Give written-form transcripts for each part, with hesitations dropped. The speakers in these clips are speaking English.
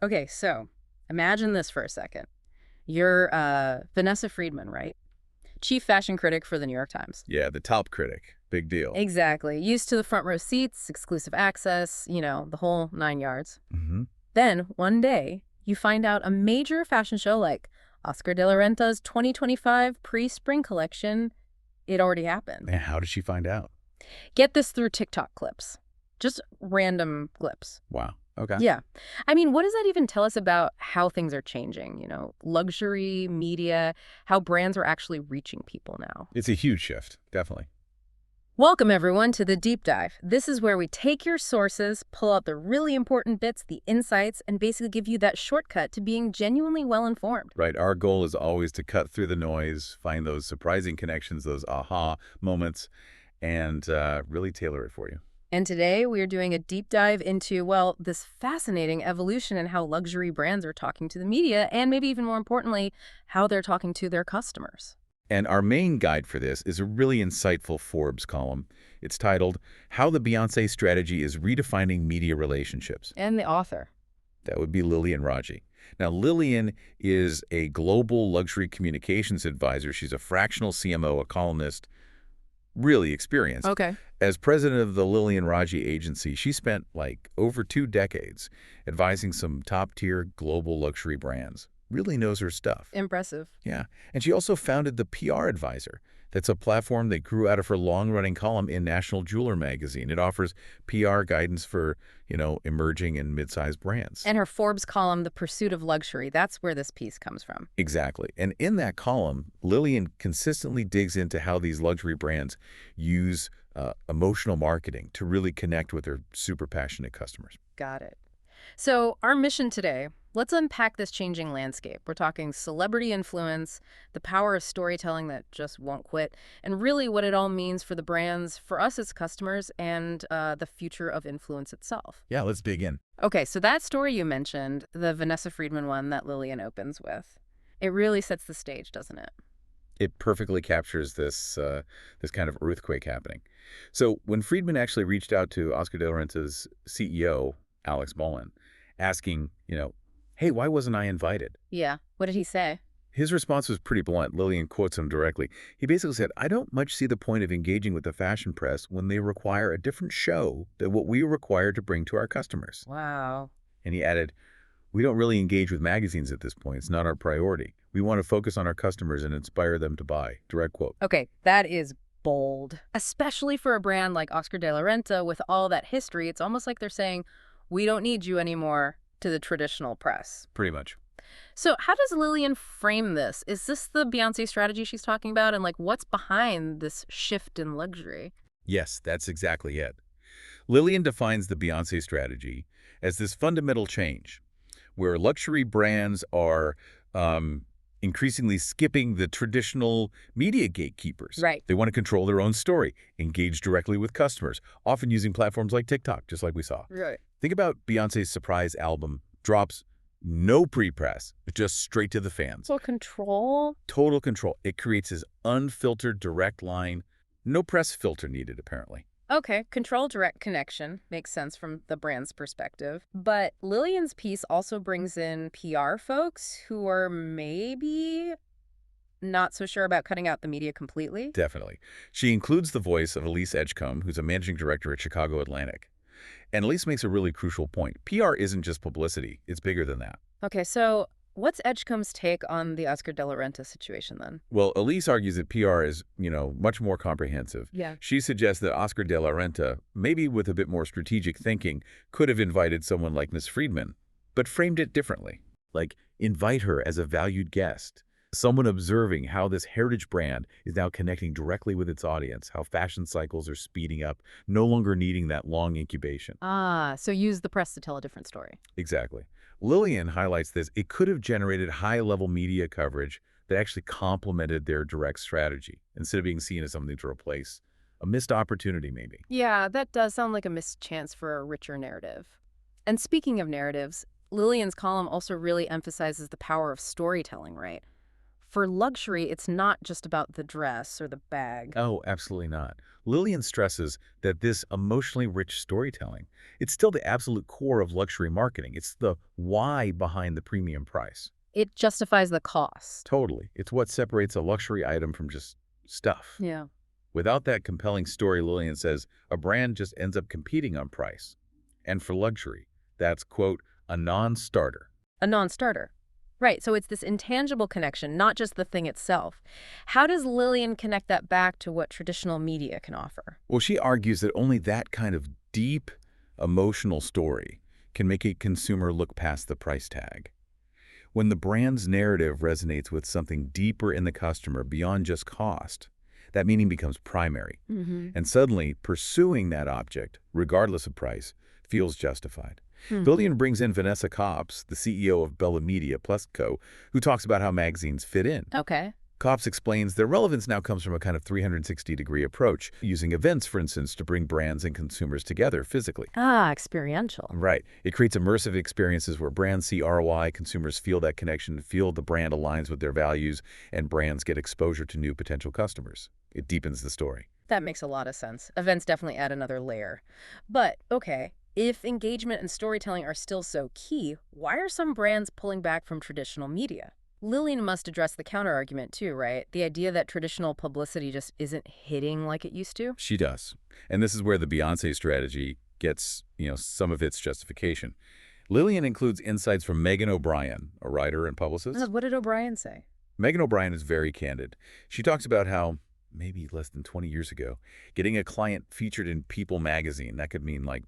Okay, so imagine this for a second. You're Vanessa Friedman, right? Chief fashion critic for the New York Times. Yeah, the top critic. Big deal. Exactly. Used to the front row seats, exclusive access, the whole 9 yards. Hmm. Then, one day, you find out a major fashion show like Oscar de la Renta's 2025 pre-spring collection, it already happened. And how did she find out? Get this through TikTok clips. Just random clips. Wow. Okay. Yeah. I mean, what does that even tell us about how things are changing? Luxury, media, how brands are actually reaching people now. It's a huge shift, definitely. Welcome, everyone, to the Deep Dive. This is where we take your sources, pull out the really important bits, the insights, and basically give you that shortcut to being genuinely well-informed. Right. Our goal is always to cut through the noise, find those surprising connections, those aha moments, and really tailor it for you. And today we are doing a deep dive into, well, this fascinating evolution in how luxury brands are talking to the media, and maybe even more importantly, how they're talking to their customers. And our main guide for this is a really insightful Forbes column. It's titled, How the Beyoncé Strategy is Redefining Media Relationships. And the author. That would be Lillian Raji. Now, Lillian is a global luxury communications advisor. She's a fractional CMO, a columnist, really experienced. Okay. As president of the Lillian Raji agency, she spent like over 2 decades advising some top-tier global luxury brands. Really knows her stuff. Impressive. Yeah. And she also founded the PR Advisor. That's a platform that grew out of her long-running column in National Jeweler magazine. It offers PR guidance for, emerging and mid-sized brands. And her Forbes column, The Pursuit of Luxury, that's where this piece comes from. Exactly. And in that column, Lillian consistently digs into how these luxury brands use emotional marketing to really connect with their super passionate customers. Got it. So our mission today, let's unpack this changing landscape. We're talking celebrity influence, the power of storytelling that just won't quit, and really what it all means for the brands, for us as customers, and the future of influence itself. Yeah, let's dig in. Okay, so that story you mentioned, the Vanessa Friedman one that Lillian opens with, it really sets the stage, doesn't it? It perfectly captures this kind of earthquake happening. So when Friedman actually reached out to Oscar de la Renta's CEO, Alex Mullen, asking, hey, why wasn't I invited? Yeah. What did he say? His response was pretty blunt. Lillian quotes him directly. He basically said, I don't much see the point of engaging with the fashion press when they require a different show than what we are required to bring to our customers. Wow. And he added, we don't really engage with magazines at this point. It's not our priority. We want to focus on our customers and inspire them to buy. Direct quote. Okay, that is bold. Especially for a brand like Oscar de la Renta with all that history, it's almost like they're saying, we don't need you anymore to the traditional press. Pretty much. So how does Lillian frame this? Is this the Beyoncé strategy she's talking about? And what's behind this shift in luxury? Yes, that's exactly it. Lillian defines the Beyoncé strategy as this fundamental change where luxury brands are increasingly skipping the traditional media gatekeepers. Right. They want to control their own story, engage directly with customers, often using platforms like TikTok, just like we saw. Right. Think about Beyoncé's surprise album, drops no pre-press, but just straight to the fans. So control? Total control. It creates this unfiltered direct line, no press filter needed, apparently. Okay, control direct connection makes sense from the brand's perspective. But Lillian's piece also brings in PR folks who are maybe not so sure about cutting out the media completely. Definitely. She includes the voice of Elise Edgecombe, who's a managing director at Chicago Atlantic. And Elise makes a really crucial point. PR isn't just publicity. It's bigger than that. Okay, so what's Edgecombe's take on the Oscar de la Renta situation then? Well, Elise argues that PR is, much more comprehensive. Yeah. She suggests that Oscar de la Renta, maybe with a bit more strategic thinking, could have invited someone like Ms. Friedman, but framed it differently. Like, invite her as a valued guest. Someone observing how this heritage brand is now connecting directly with its audience, how fashion cycles are speeding up, no longer needing that long incubation. Ah, so use the press to tell a different story. Exactly. Lillian highlights this. It could have generated high-level media coverage that actually complemented their direct strategy, instead of being seen as something to replace. A missed opportunity, maybe. Yeah, that does sound like a missed chance for a richer narrative. And speaking of narratives, Lillian's column also really emphasizes the power of storytelling, right? For luxury, it's not just about the dress or the bag. Oh, absolutely not. Lillian stresses that this emotionally rich storytelling, it's still the absolute core of luxury marketing. It's the why behind the premium price. It justifies the cost. Totally. It's what separates a luxury item from just stuff. Yeah. Without that compelling story, Lillian says, a brand just ends up competing on price. And for luxury, that's, quote, a non-starter. A non-starter. Right, so it's this intangible connection, not just the thing itself. How does Lillian connect that back to what traditional media can offer? Well, she argues that only that kind of deep, emotional story can make a consumer look past the price tag. When the brand's narrative resonates with something deeper in the customer beyond just cost, that meaning becomes primary. And suddenly, pursuing that object, regardless of price, feels justified. Lillian brings in Vanessa Copps, the CEO of Bella Media Plus Co., who talks about how magazines fit in. Okay. Copps explains their relevance now comes from a kind of 360-degree approach, using events, for instance, to bring brands and consumers together physically. Ah, experiential. Right. It creates immersive experiences where brands see ROI, consumers feel that connection, feel the brand aligns with their values, and brands get exposure to new potential customers. It deepens the story. That makes a lot of sense. Events definitely add another layer. But, okay, if engagement and storytelling are still so key, why are some brands pulling back from traditional media? Lillian must address the counterargument too, right? The idea that traditional publicity just isn't hitting like it used to? She does. And this is where the Beyoncé strategy gets, some of its justification. Lillian includes insights from Megan O'Brien, a writer and publicist. What did O'Brien say? Megan O'Brien is very candid. She talks about how, maybe less than 20 years ago, getting a client featured in People magazine, that could mean like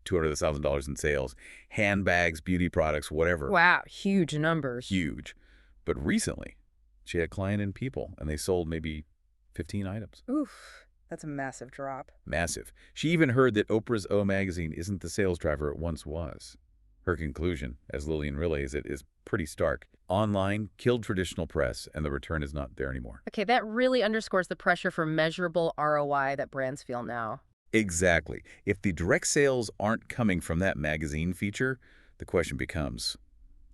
$200,000 in sales, handbags, beauty products, whatever. Wow, huge numbers. Huge. But recently, she had a client in People, and they sold maybe 15 items. Oof, that's a massive drop. Massive. She even heard that Oprah's O magazine isn't the sales driver it once was. Her conclusion, as Lillian relays it, is pretty stark. Online killed traditional press, and the return is not there anymore. Okay, that really underscores the pressure for measurable ROI that brands feel now. Exactly. If the direct sales aren't coming from that magazine feature, the question becomes,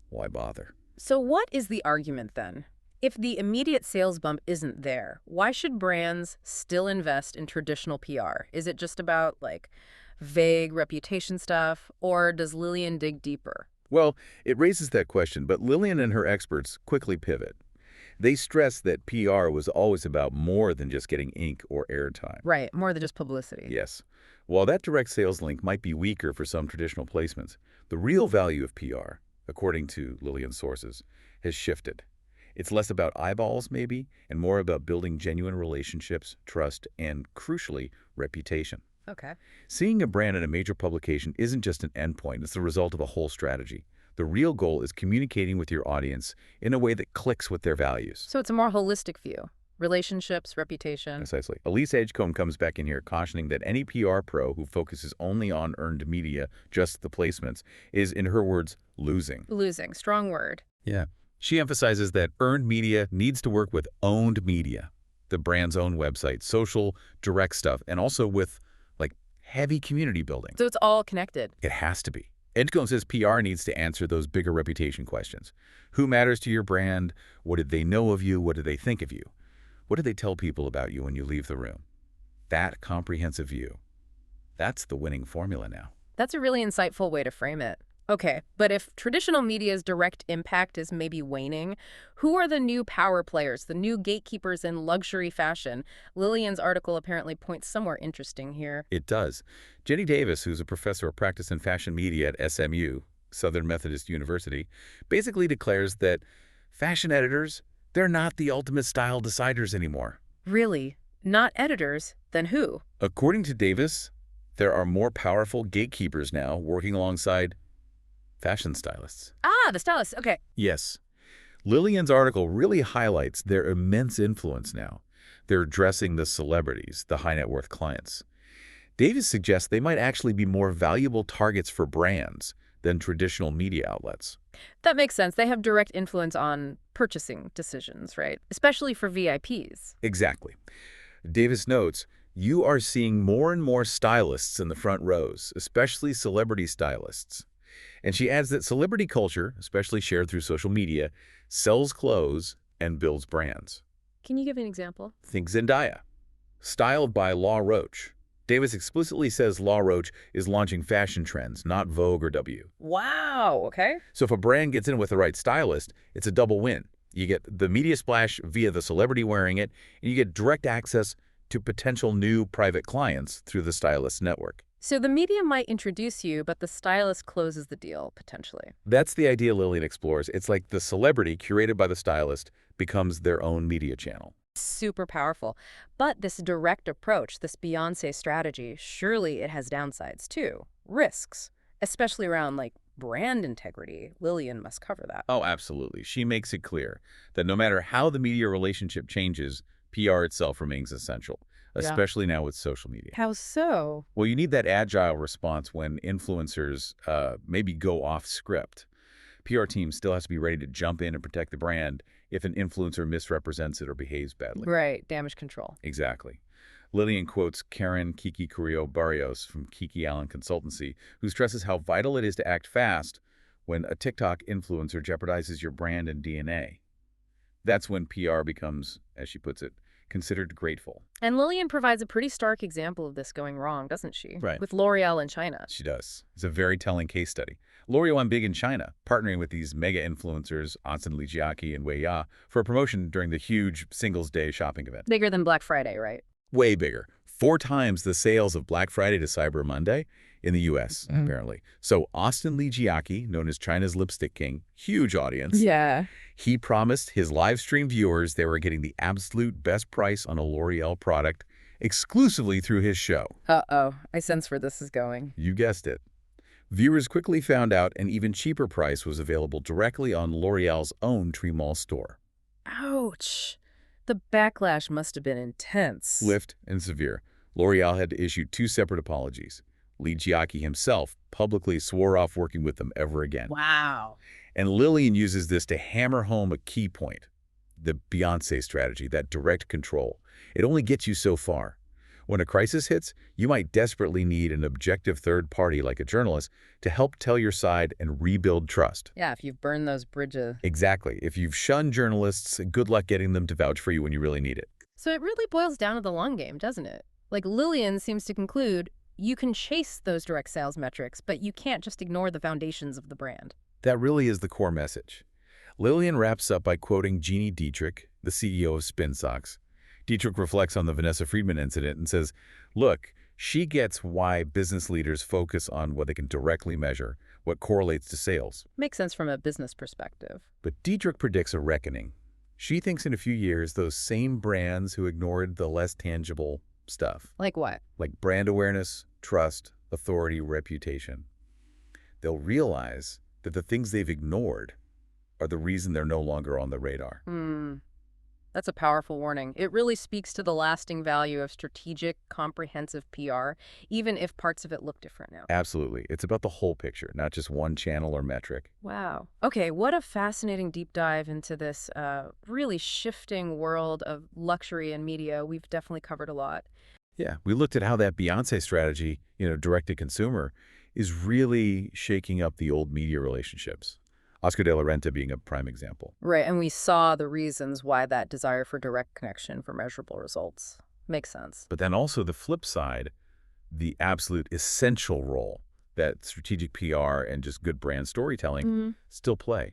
why bother? So what is the argument then? If the immediate sales bump isn't there, why should brands still invest in traditional PR? Is it just about, like, vague reputation stuff, or does Lillian dig deeper? Well, it raises that question, but Lillian and her experts quickly pivot. They stress that PR was always about more than just getting ink or airtime. Right, more than just publicity. Yes. While that direct sales link might be weaker for some traditional placements, the real value of PR, according to Lillian's sources, has shifted. It's less about eyeballs, maybe, and more about building genuine relationships, trust, and, crucially, reputation. Okay. Seeing a brand in a major publication isn't just an endpoint, it's the result of a whole strategy. The real goal is communicating with your audience in a way that clicks with their values. So it's a more holistic view. Relationships, reputation. Precisely. Elise Edgecombe comes back in here cautioning that any PR pro who focuses only on earned media, just the placements, is, in her words, losing. Losing, strong word. Yeah. She emphasizes that earned media needs to work with owned media, the brand's own website, social, direct stuff, and also with, like, heavy community building. So it's all connected. It has to be. Edgecombe says PR needs to answer those bigger reputation questions. Who matters to your brand? What did they know of you? What did they think of you? What did they tell people about you when you leave the room? That comprehensive view, that's the winning formula now. That's a really insightful way to frame it. Okay, but if traditional media's direct impact is maybe waning, who are the new power players, the new gatekeepers in luxury fashion? Lillian's article apparently points somewhere interesting here. It does. Jenny Davis, who's a professor of practice in fashion media at SMU, Southern Methodist University, basically declares that fashion editors, they're not the ultimate style deciders anymore. Really? Not editors? Then who? According to Davis, there are more powerful gatekeepers now working alongside fashion stylists. Ah, the stylists. Okay. Yes. Lillian's article really highlights their immense influence now. They're addressing the celebrities, the high net worth clients. Davis suggests they might actually be more valuable targets for brands than traditional media outlets. That makes sense. They have direct influence on purchasing decisions, right? Especially for VIPs. Exactly. Davis notes, you are seeing more and more stylists in the front rows, especially celebrity stylists. And she adds that celebrity culture, especially shared through social media, sells clothes and builds brands. Can you give an example? Think Zendaya. Styled by Law Roach. Davis explicitly says Law Roach is launching fashion trends, not Vogue or W. Wow, okay. So if a brand gets in with the right stylist, it's a double win. You get the media splash via the celebrity wearing it, and you get direct access to potential new private clients through the stylist network. So the media might introduce you, but the stylist closes the deal, potentially. That's the idea Lillian explores. It's like the celebrity curated by the stylist becomes their own media channel. Super powerful. But this direct approach, this Beyoncé strategy, surely it has downsides too. Risks, especially around like brand integrity. Lillian must cover that. Oh, absolutely. She makes it clear that no matter how the media relationship changes, PR itself remains essential, Yeah. especially now with social media. How so? Well, you need that agile response when influencers maybe go off script. PR team still has to be ready to jump in and protect the brand if an influencer misrepresents it or behaves badly. Right, damage control. Exactly. Lillian quotes Karen Kiki Carrillo Barrios from Kiki Allen Consultancy, who stresses how vital it is to act fast when a TikTok influencer jeopardizes your brand and DNA. That's when PR becomes, as she puts it, considered grateful. And Lillian provides a pretty stark example of this going wrong, doesn't she? Right. With L'Oreal in China. She does. It's a very telling case study. L'Oreal went big in China, partnering with these mega influencers, Anson Lijiaki and Wei Ya, for a promotion during the huge Singles Day shopping event. Bigger than Black Friday, right? Way bigger. 4 times the sales of Black Friday to Cyber Monday in the U.S., apparently. So Austin Lijiaki, known as China's lipstick king, huge audience. Yeah. He promised his live stream viewers they were getting the absolute best price on a L'Oreal product exclusively through his show. Uh-oh, I sense where this is going. You guessed it. Viewers quickly found out an even cheaper price was available directly on L'Oreal's own Tree Mall store. Ouch. The backlash must have been intense. Swift and severe. L'Oreal had to issue 2 separate apologies. Lee Jiaki himself publicly swore off working with them ever again. Wow. And Lillian uses this to hammer home a key point. The Beyoncé strategy, that direct control. It only gets you so far. When a crisis hits, you might desperately need an objective third party like a journalist to help tell your side and rebuild trust. Yeah, if you've burned those bridges. Exactly. If you've shunned journalists, good luck getting them to vouch for you when you really need it. So it really boils down to the long game, doesn't it? Like Lillian seems to conclude, you can chase those direct sales metrics, but you can't just ignore the foundations of the brand. That really is the core message. Lillian wraps up by quoting Jeannie Dietrich, the CEO of Spin Socks. Dietrich reflects on the Vanessa Friedman incident and says, look, she gets why business leaders focus on what they can directly measure, what correlates to sales. Makes sense from a business perspective. But Dietrich predicts a reckoning. She thinks in a few years, those same brands who ignored the less tangible stuff, Like what? like brand awareness, trust, authority, reputation, they'll realize that the things they've ignored are the reason they're no longer on the radar. That's a powerful warning. It really speaks to the lasting value of strategic, comprehensive PR, even if parts of it look different now. Absolutely. It's about the whole picture, not just one channel or metric. Wow. Okay, what a fascinating deep dive into this really shifting world of luxury and media. We've definitely covered a lot. Yeah, we looked at how that Beyoncé strategy, direct to consumer, is really shaking up the old media relationships. Oscar de la Renta being a prime example. Right, and we saw the reasons why that desire for direct connection for measurable results. Makes sense. But then also the flip side, the absolute essential role that strategic PR and just good brand storytelling still play,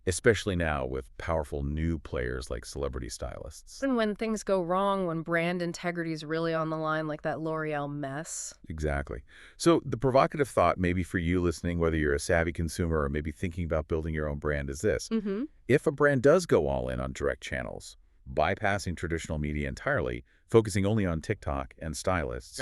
especially now with powerful new players like celebrity stylists. And when things go wrong, when brand integrity is really on the line, like that L'Oreal mess. Exactly. So the provocative thought maybe for you listening, whether you're a savvy consumer or maybe thinking about building your own brand, is this. If a brand does go all in on direct channels, bypassing traditional media entirely, focusing only on TikTok and stylists,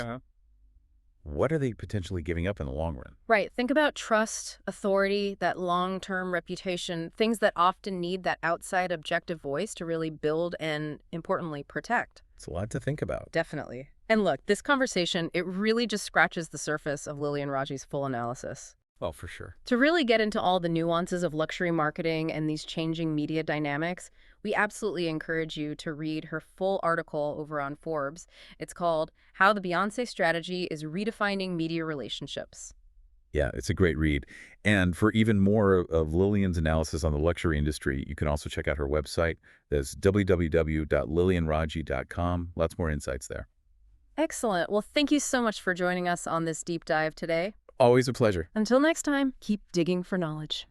what are they potentially giving up in the long run? Right. Think about trust, authority, that long-term reputation, things that often need that outside objective voice to really build and, importantly, protect. It's a lot to think about. Definitely. And look, this conversation, it really just scratches the surface of Lillian Raji's full analysis. Oh, for sure. To really get into all the nuances of luxury marketing and these changing media dynamics, we absolutely encourage you to read her full article over on Forbes. It's called How the Beyoncé Strategy is Redefining Media Relationships. Yeah, it's a great read. And for even more of Lillian's analysis on the luxury industry, you can also check out her website. That's www.lillianraji.com. Lots more insights there. Excellent. Well, thank you so much for joining us on this deep dive today. Always a pleasure. Until next time, keep digging for knowledge.